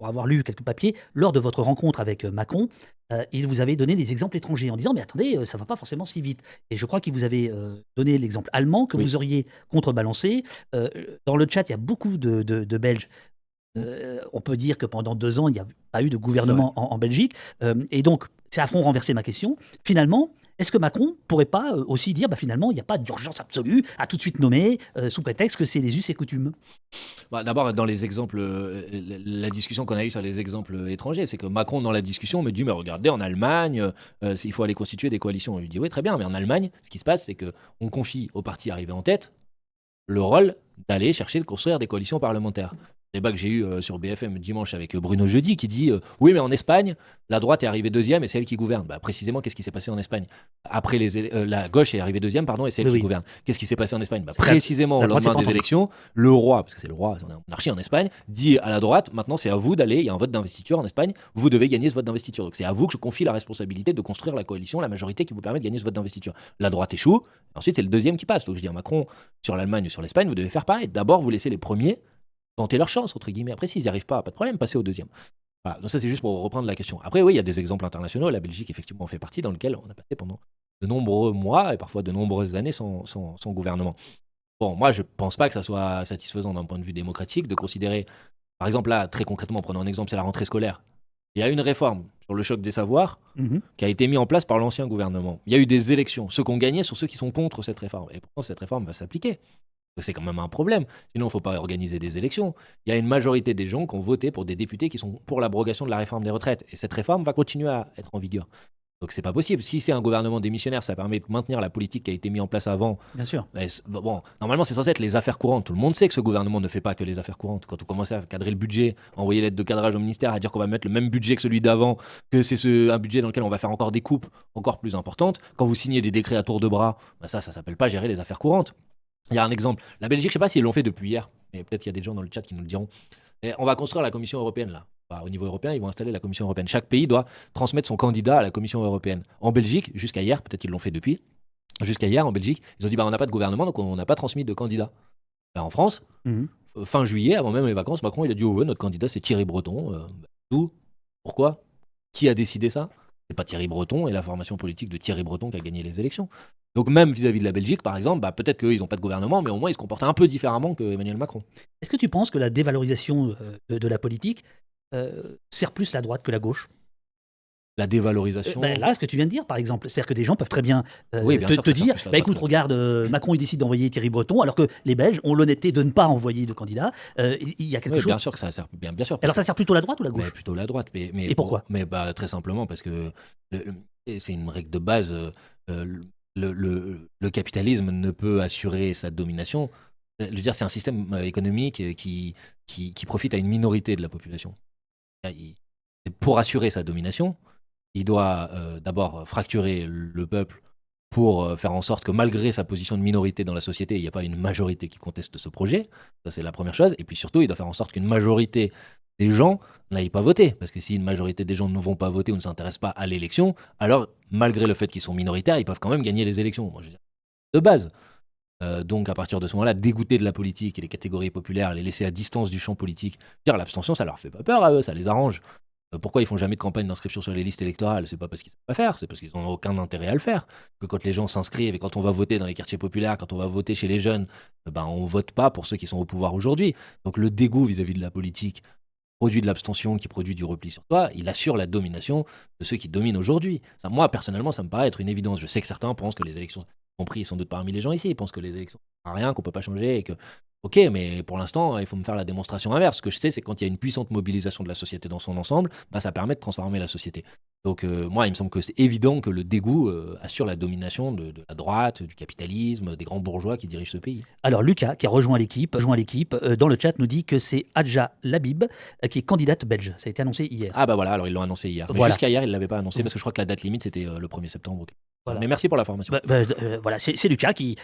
pour avoir lu quelques papiers, lors de votre rencontre avec Macron, il vous avait donné des exemples étrangers en disant: «Mais attendez, ça va pas forcément si vite» et je crois qu'il vous avait, donné l'exemple allemand que Oui. vous auriez contrebalancé. Heu, dans le chat, il y a beaucoup de Belges. Mmh. On peut dire que pendant 2 ans, il n'y a pas eu de C'est vrai. gouvernement en Belgique, et donc c'est à front renversé ma question. Finalement, est-ce que Macron pourrait pas, aussi dire: «Bah, finalement, il n'y a pas d'urgence absolue à tout de suite nommer, sous prétexte que c'est les us et coutumes»? Bah, d'abord, dans les exemples, la discussion qu'on a eue sur les exemples étrangers, c'est que Macron, dans la discussion, me dit: «Mais regardez, en Allemagne, il faut aller constituer des coalitions». On lui dit: «Oui, très bien, mais en Allemagne, ce qui se passe, c'est qu'on confie au parti arrivé en tête le rôle d'aller chercher de construire des coalitions parlementaires». Débat que j'ai eu sur BFM dimanche avec Bruno Jeudi qui dit oui, mais en Espagne, la droite est arrivée deuxième et c'est elle qui gouverne. Bah, précisément, qu'est-ce qui s'est passé en Espagne après la gauche est arrivée deuxième, pardon, et c'est elle Oui, qui oui. gouverne. Qu'est-ce qui s'est passé en Espagne? Bah, C'est que la précisément au la droite s'est lendemain pas des entendue. élections, le roi, parce que c'est le roi, on est en monarchie en Espagne, dit à la droite maintenant c'est à vous d'aller, il y a un vote d'investiture en Espagne, vous devez gagner ce vote d'investiture. Donc c'est à vous que je confie la responsabilité de construire la coalition, la majorité qui vous permet de gagner ce vote d'investiture. La droite échoue, ensuite c'est le deuxième qui passe. Donc je dis à Macron, sur l'Allemagne ou sur l'Espagne, vous devez faire pareil. D'abord, vous laissez les premiers tenter leur chance, entre guillemets. Après, s'ils n'y arrivent pas de problème, passer au deuxième. Voilà, donc ça, c'est juste pour reprendre la question. Après, oui, il y a des exemples internationaux. La Belgique, effectivement, en fait partie, dans lequel on a passé pendant de nombreux mois et parfois de nombreuses années sans gouvernement. Bon, moi, je pense pas que ça soit satisfaisant d'un point de vue démocratique de considérer, par exemple, là, très concrètement, prenons un exemple, c'est la rentrée scolaire. Il y a une réforme sur le choc des savoirs Mmh. qui a été mise en place par l'ancien gouvernement. Il y a eu des élections. Ceux qui ont gagné sont ceux qui sont contre cette réforme. Et pourtant, cette réforme va s'appliquer. C'est quand même un problème. Sinon, il ne faut pas organiser des élections. Il y a une majorité des gens qui ont voté pour des députés qui sont pour l'abrogation de la réforme des retraites. Et cette réforme va continuer à être en vigueur. Donc, c'est pas possible. Si c'est un gouvernement démissionnaire, ça permet de maintenir la politique qui a été mise en place avant. Bien sûr. Bon, normalement, c'est censé être les affaires courantes. Tout le monde sait que ce gouvernement ne fait pas que les affaires courantes. Quand on commence à cadrer le budget, envoyer l'aide de cadrage au ministère, à dire qu'on va mettre le même budget que celui d'avant, que c'est un budget dans lequel on va faire encore des coupes encore plus importantes, quand vous signez des décrets à tour de bras, bah ça s'appelle pas gérer les affaires courantes. Il y a un exemple. La Belgique, je ne sais pas s'ils l'ont fait depuis hier, mais peut-être qu'il y a des gens dans le chat qui nous le diront. Et on va construire la Commission européenne là. Enfin, au niveau européen, ils vont installer la Commission européenne. Chaque pays doit transmettre son candidat à la Commission européenne. En Belgique, jusqu'à hier, peut-être qu'ils l'ont fait depuis, jusqu'à hier en Belgique, ils ont dit bah, on n'a pas de gouvernement, donc on n'a pas transmis de candidat. Bah, en France, Mmh. fin juillet, avant même les vacances, Macron il a dit oh, ouais, notre candidat c'est Thierry Breton. D'où? Pourquoi? Qui a décidé ça? C'est pas Thierry Breton et la formation politique de Thierry Breton qui a gagné les élections. Donc même vis-à-vis de la Belgique, par exemple, bah, peut-être qu'eux, ils n'ont pas de gouvernement, mais au moins ils se comportent un peu différemment que Emmanuel Macron. Est-ce que tu penses que la dévalorisation, de la politique, sert plus la droite que la gauche? La dévalorisation, Là, ce que tu viens de dire, par exemple, c'est-à-dire que des gens peuvent très bien, oui, bien te sûr que ça sert dire: plus la «Bah, droite écoute, regarde, Macron, il décide d'envoyer Thierry Breton», alors que les Belges ont l'honnêteté de ne pas envoyer de candidat. Il y a quelque Oui, chose. bien sûr que ça sert, bien sûr, parce Alors que ça sert plutôt la droite ou la mais gauche? plutôt la droite, Et pourquoi? mais bah, très simplement parce que et c'est une règle de base, le capitalisme ne peut assurer sa domination. Je veux dire, c'est un système économique qui profite à une minorité de la population. Pour assurer sa domination, il doit d'abord fracturer le peuple pour faire en sorte que malgré sa position de minorité dans la société, il n'y a pas une majorité qui conteste ce projet. Ça, c'est la première chose. Et puis surtout, il doit faire en sorte qu'une majorité des gens n'aillent pas voter. Parce que si une majorité des gens ne vont pas voter ou ne s'intéressent pas à l'élection, alors malgré le fait qu'ils sont minoritaires, ils peuvent quand même gagner les élections. Moi, je veux dire, de base. Donc à partir de ce moment-là, dégoûter de la politique et les catégories populaires, les laisser à distance du champ politique, dire l'abstention, ça leur fait pas peur à eux, ça les arrange. Pourquoi ils font jamais de campagne d'inscription sur les listes électorales? C'est pas parce qu'ils savent pas faire, c'est parce qu'ils n'ont aucun intérêt à le faire. Que quand les gens s'inscrivent et quand on va voter dans les quartiers populaires, quand on va voter chez les jeunes, ben on vote pas pour ceux qui sont au pouvoir aujourd'hui. Donc le dégoût vis-à-vis de la politique produit de l'abstention, qui produit du repli sur soi, il assure la domination de ceux qui dominent aujourd'hui. Ça, moi, personnellement, ça me paraît être une évidence. Je sais que certains pensent que les élections, y compris sans doute parmi les gens ici, ils pensent que les élections, ça sert à rien, qu'on peut pas changer et que ok, mais pour l'instant, il faut me faire la démonstration inverse. Ce que je sais, c'est que quand il y a une puissante mobilisation de la société dans son ensemble, bah, ça permet de transformer la société. Donc, moi, il me semble que c'est évident que le dégoût assure la domination de la droite, du capitalisme, des grands bourgeois qui dirigent ce pays. Alors Lucas, qui a rejoint l'équipe, dans le chat nous dit que c'est Hadja Labib, qui est candidate belge. Ça a été annoncé hier. Ah bah voilà, alors ils l'ont annoncé hier. Mais Voilà. jusqu'à hier, ils ne l'avaient pas annoncé parce que je crois que la date limite, c'était le 1er septembre. Voilà. Mais merci pour la formation. Voilà, c'est Lucas qui